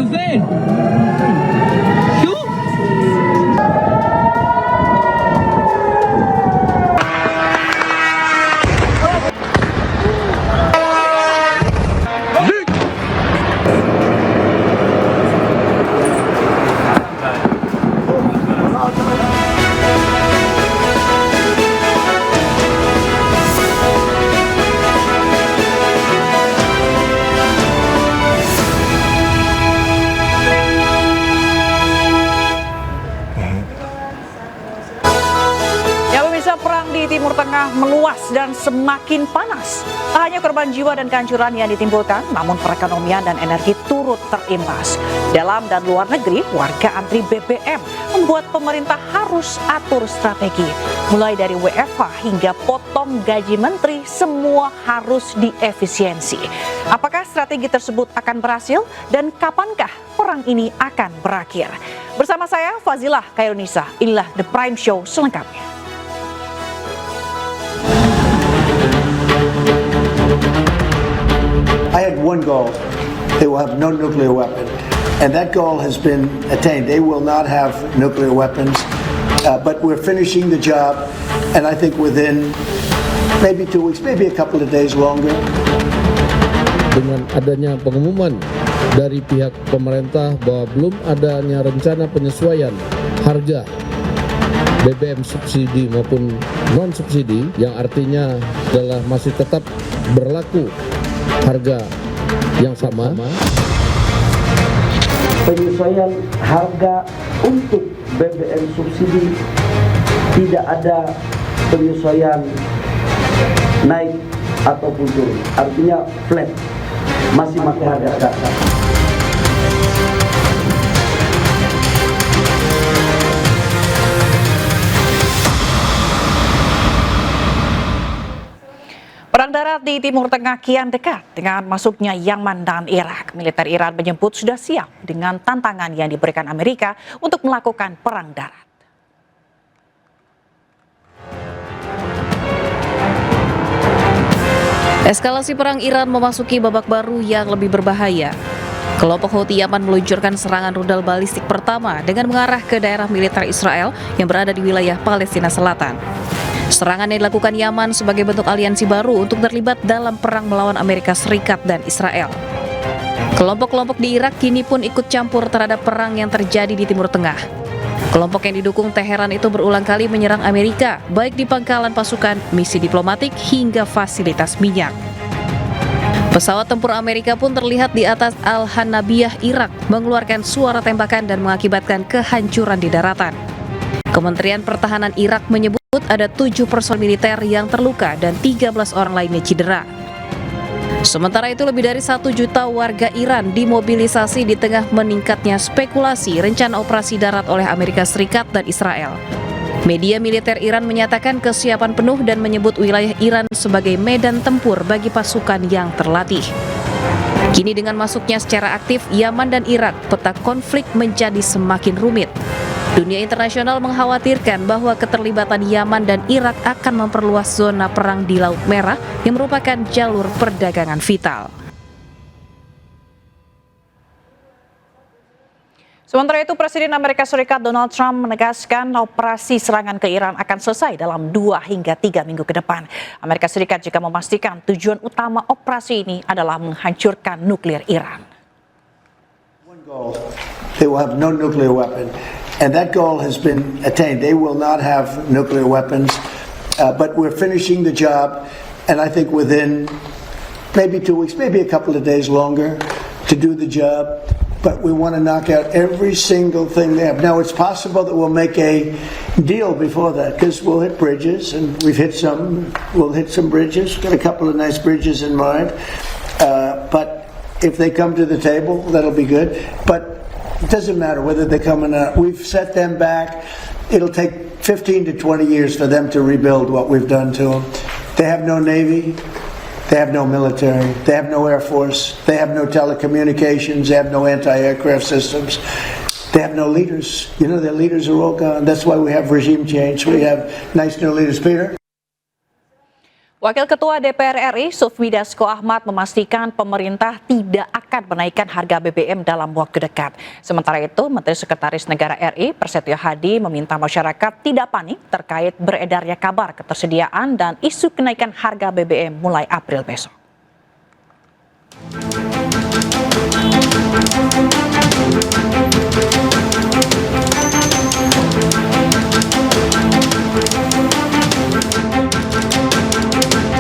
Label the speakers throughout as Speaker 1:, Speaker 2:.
Speaker 1: fan. Sure?
Speaker 2: Perang di Timur Tengah meluas dan semakin panas. Tak hanya korban jiwa dan kehancuran yang ditimbulkan, namun perekonomian dan energi turut terimbas. Dalam dan luar negeri, warga antri BBM membuat pemerintah harus atur strategi. Mulai dari WFH hingga potong gaji menteri, semua harus diefisiensi. Apakah strategi tersebut akan berhasil dan kapankah perang ini akan berakhir? Bersama saya, Fazilah Khairunisa, inilah The Prime Show selengkapnya.
Speaker 3: I had one goal. They will have no nuclear weapon. And that goal has been attained. They will not have nuclear weapons. But we're finishing the job. And I think within maybe 2 weeks, maybe a couple of days longer.
Speaker 4: Dengan adanya pengumuman dari pihak pemerintah bahwa belum adanya rencana penyesuaian harga BBM subsidi maupun non-subsidi, yang artinya adalah masih tetap berlaku harga yang sama.
Speaker 5: Penyesuaian harga untuk BBM subsidi, tidak ada penyesuaian naik ataupun turun, artinya flat, masih pakai harga dasar.
Speaker 2: Perang darat di Timur Tengah kian dekat dengan masuknya Yaman dan Irak. Militer Iran menyebut sudah siap dengan tantangan yang diberikan Amerika untuk melakukan perang darat.
Speaker 6: Eskalasi perang Iran memasuki babak baru yang lebih berbahaya. Kelompok Houthi Yaman meluncurkan serangan rudal balistik pertama dengan mengarah ke daerah militer Israel yang berada di wilayah Palestina Selatan. Serangan yang dilakukan Yaman sebagai bentuk aliansi baru untuk terlibat dalam perang melawan Amerika Serikat dan Israel. Kelompok-kelompok di Irak kini pun ikut campur terhadap perang yang terjadi di Timur Tengah. Kelompok yang didukung Teheran itu berulang kali menyerang Amerika, baik di pangkalan pasukan, misi diplomatik, hingga fasilitas minyak. Pesawat tempur Amerika pun terlihat di atas Al-Hanabiyah, Irak, mengeluarkan suara tembakan dan mengakibatkan kehancuran di daratan. Kementerian Pertahanan Irak menyebut ada 7 personel militer yang terluka dan 13 orang lainnya cedera. Sementara itu lebih dari 1 juta warga Iran dimobilisasi di tengah meningkatnya spekulasi rencana operasi darat oleh Amerika Serikat dan Israel. Media militer Iran menyatakan kesiapan penuh dan menyebut wilayah Iran sebagai medan tempur bagi pasukan yang terlatih. Kini dengan masuknya secara aktif Yaman dan Irak, peta konflik menjadi semakin rumit. Dunia internasional mengkhawatirkan bahwa keterlibatan Yaman dan Irak akan memperluas zona perang di Laut Merah yang merupakan jalur perdagangan vital.
Speaker 2: Sementara itu, Presiden Amerika Serikat Donald Trump menegaskan operasi serangan ke Iran akan selesai dalam 2 hingga 3 minggu ke depan. Amerika Serikat juga memastikan tujuan utama operasi ini adalah menghancurkan nuklir Iran.
Speaker 3: One goal. They will have no nuclear weapon. And that goal has been attained. They will not have nuclear weapons. But we're finishing the job. And I think within maybe 2 weeks, maybe a couple of days longer to do the job. But we want to knock out every single thing they have. Now, it's possible that we'll make a deal before that, because we'll hit bridges, and we've hit some. We'll hit some bridges. Got a couple of nice bridges in mind. But if they come to the table, that'll be good. But it doesn't matter whether they come or not. We've set them back. It'll take 15 to 20 years for them to rebuild what we've done to them. They have no Navy. They have no military. They have no Air Force. They have no telecommunications. They have no anti-aircraft systems. They have no leaders. You know, their leaders are all gone. That's why we have regime change. We have nice new leaders. Peter?
Speaker 2: Wakil Ketua DPR RI Sufmi Dasko Ahmad memastikan pemerintah tidak akan menaikkan harga BBM dalam waktu dekat. Sementara itu, Menteri Sekretaris Negara RI Prasetyo Hadi meminta masyarakat tidak panik terkait beredarnya kabar ketersediaan dan isu kenaikan harga BBM mulai April besok.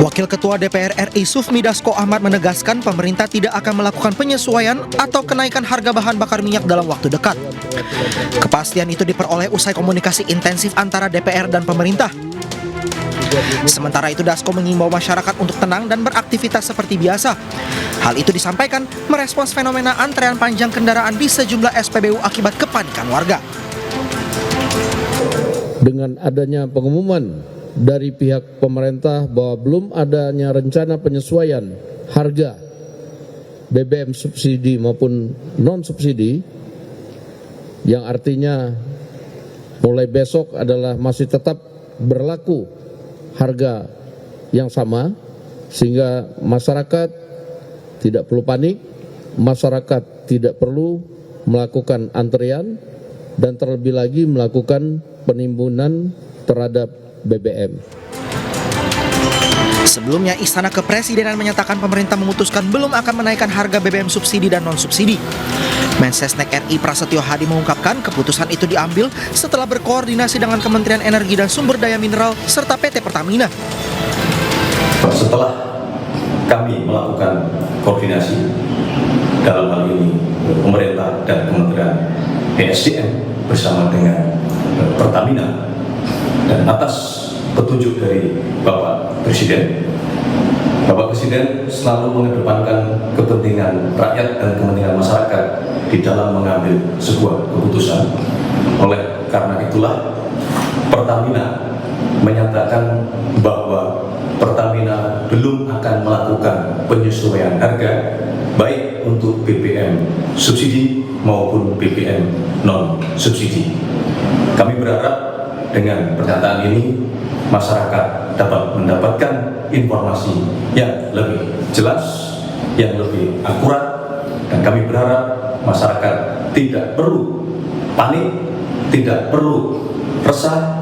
Speaker 1: Wakil Ketua DPR RI Sufmi Dasko Ahmad menegaskan pemerintah tidak akan melakukan penyesuaian atau kenaikan harga bahan bakar minyak dalam waktu dekat. Kepastian itu diperoleh usai komunikasi intensif antara DPR dan pemerintah. Sementara itu Dasko mengimbau masyarakat untuk tenang dan beraktivitas seperti biasa. Hal itu disampaikan merespons fenomena antrean panjang kendaraan di sejumlah SPBU akibat kepanikan warga.
Speaker 4: Dengan adanya pengumuman dari pihak pemerintah bahwa belum adanya rencana penyesuaian harga BBM subsidi maupun non-subsidi, yang artinya mulai besok adalah masih tetap berlaku harga yang sama, sehingga masyarakat tidak perlu panik, masyarakat tidak perlu melakukan antrian, dan terlebih lagi melakukan penimbunan terhadap BBM.
Speaker 1: Sebelumnya, Istana Kepresidenan menyatakan pemerintah memutuskan belum akan menaikkan harga BBM subsidi dan non-subsidi. Mensesnek RI Prasetyo Hadi mengungkapkan keputusan itu diambil setelah berkoordinasi dengan Kementerian Energi dan Sumber Daya Mineral serta PT Pertamina.
Speaker 7: Setelah kami melakukan koordinasi dalam hal ini pemerintah dan Kementerian ESDM bersama dengan Pertamina, dan atas petunjuk dari Bapak Presiden selalu mengedepankan kepentingan rakyat dan kepentingan masyarakat di dalam mengambil sebuah keputusan. Oleh karena itulah Pertamina menyatakan bahwa Pertamina belum akan melakukan penyesuaian harga baik untuk BBM subsidi maupun BBM non subsidi. Kami berharap dengan pernyataan ini masyarakat dapat mendapatkan informasi yang lebih jelas, yang lebih akurat, dan kami berharap masyarakat tidak perlu panik, tidak perlu resah,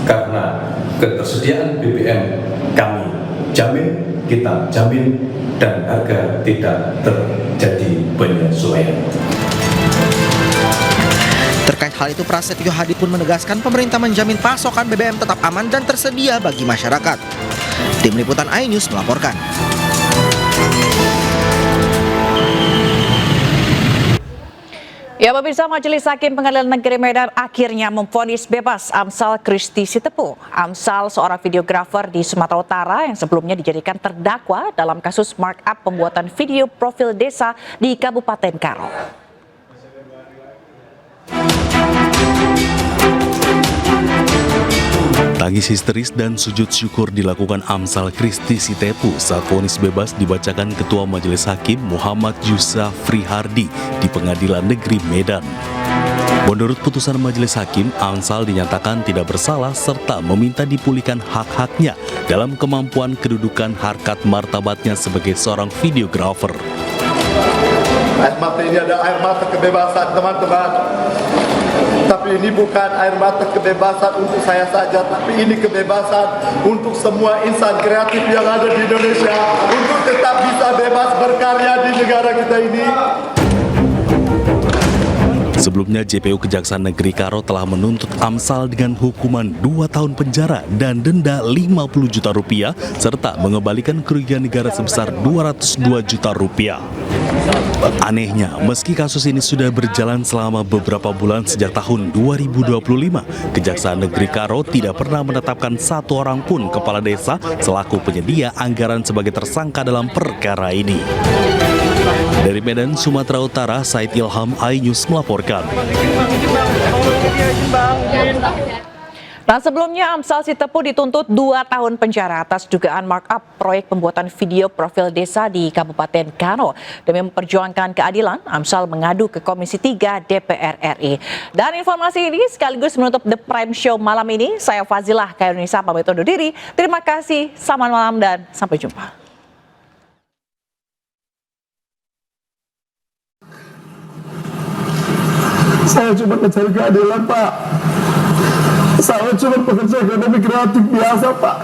Speaker 7: karena ketersediaan BBM kami jamin, kita jamin, dan harga tidak terjadi penyesuaian.
Speaker 1: Terkait hal itu, Prasetyo Hadi pun menegaskan pemerintah menjamin pasokan BBM tetap aman dan tersedia bagi masyarakat. Tim Liputan iNews melaporkan.
Speaker 2: Ya, pemirsa, Majelis Hakim Pengadilan Negeri Medan akhirnya memvonis bebas Amsal Kristi Sitepu. Amsal seorang videografer di Sumatera Utara yang sebelumnya dijadikan terdakwa dalam kasus markup pembuatan video profil desa di Kabupaten Karo.
Speaker 8: Tangis histeris dan sujud syukur dilakukan Amsal Kristi Sitepu saat vonis bebas dibacakan Ketua Majelis Hakim Muhammad Yusuf Frihardi di Pengadilan Negeri Medan. Menurut putusan Majelis Hakim, Amsal dinyatakan tidak bersalah serta meminta dipulihkan hak-haknya dalam kemampuan kedudukan harkat martabatnya sebagai seorang videografer.
Speaker 9: Air mata ini ada air mata kebebasan, teman-teman. Tapi ini bukan air mata kebebasan untuk saya saja, tapi ini kebebasan untuk semua insan kreatif yang ada di Indonesia untuk tetap bisa bebas berkarya di negara kita ini.
Speaker 8: Sebelumnya, JPU Kejaksaan Negeri Karo telah menuntut Amsal dengan hukuman 2 tahun penjara dan denda 50 juta rupiah serta mengembalikan kerugian negara sebesar 202 juta rupiah. Anehnya, meski kasus ini sudah berjalan selama beberapa bulan sejak tahun 2025, Kejaksaan Negeri Karo tidak pernah menetapkan satu orang pun kepala desa selaku penyedia anggaran sebagai tersangka dalam perkara ini. Dari Medan, Sumatera Utara, Said Ilham, iNews melaporkan.
Speaker 2: Nah, sebelumnya Amsal Sitepu dituntut 2 tahun penjara atas dugaan markup proyek pembuatan video profil desa di Kabupaten Karo. Demi memperjuangkan keadilan, Amsal mengadu ke Komisi 3 DPR RI. Dan informasi ini sekaligus menutup The Prime Show malam ini. Saya Fazilah Khairunisa pamit undur diri. Terima kasih, selamat malam dan sampai jumpa.
Speaker 10: Saya cuma mencari keadilan, Pak. Saya cuma pekerja ekonomi kreatif biasa, Pak.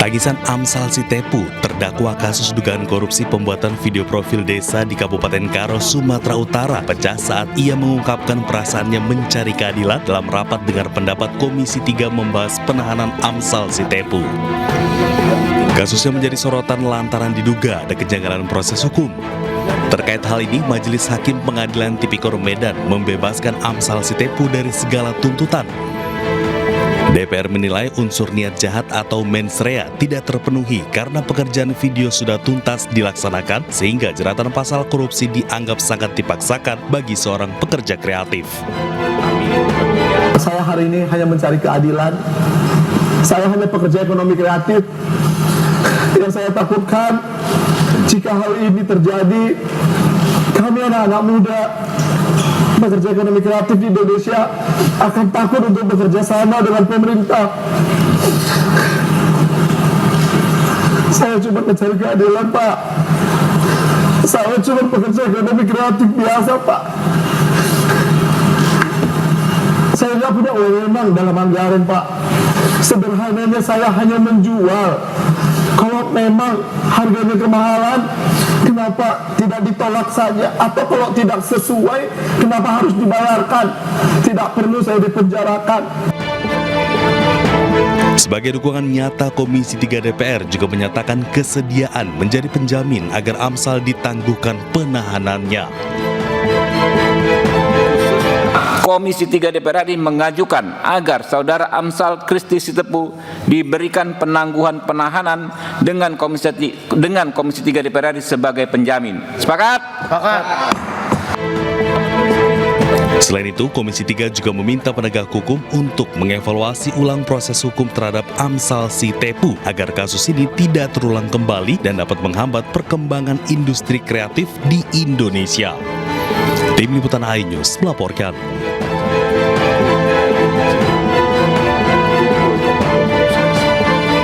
Speaker 8: Tagisan Amsal Sitepu, terdakwa kasus dugaan korupsi pembuatan video profil desa di Kabupaten Karo, Sumatera Utara, pecah saat ia mengungkapkan perasaannya mencari keadilan dalam rapat dengar pendapat Komisi 3 membahas penahanan Amsal Sitepu. Kasusnya menjadi sorotan lantaran diduga ada kejanggalan proses hukum. Terkait hal ini, Majelis Hakim Pengadilan Tipikor Medan membebaskan Amsal Sitepu dari segala tuntutan. DPR menilai unsur niat jahat atau mens rea tidak terpenuhi karena pekerjaan video sudah tuntas dilaksanakan sehingga jeratan pasal korupsi dianggap sangat dipaksakan bagi seorang pekerja kreatif.
Speaker 10: Saya hari ini hanya mencari keadilan. Saya hanya pekerja ekonomi kreatif. Yang saya takutkan, jika hal ini terjadi, kami anak-anak muda pekerja ekonomi kreatif di Indonesia akan takut untuk bekerja sama dengan pemerintah. Saya cuma mencari keadilan, Pak. Saya cuma pekerja ekonomi kreatif biasa, Pak. Saya nggak punya wewenang dalam anggaran, Pak. Sederhananya saya hanya menjual. Kalau memang harganya kemahalan, kenapa tidak ditolak saja? Atau kalau tidak sesuai, kenapa harus dibayarkan? Tidak perlu saya dipenjarakan.
Speaker 8: Sebagai dukungan nyata, Komisi 3 DPR juga menyatakan kesediaan menjadi penjamin agar Amsal ditangguhkan penahanannya.
Speaker 11: Komisi 3 DPR RI mengajukan agar Saudara Amsal Kristi Sitepu diberikan penangguhan penahanan dengan Komisi 3 DPR RI sebagai penjamin. Sepakat? Sepakat.
Speaker 8: Selain itu, Komisi 3 juga meminta penegak hukum untuk mengevaluasi ulang proses hukum terhadap Amsal Sitepu agar kasus ini tidak terulang kembali dan dapat menghambat perkembangan industri kreatif di Indonesia. Tim Liputan iNews melaporkan.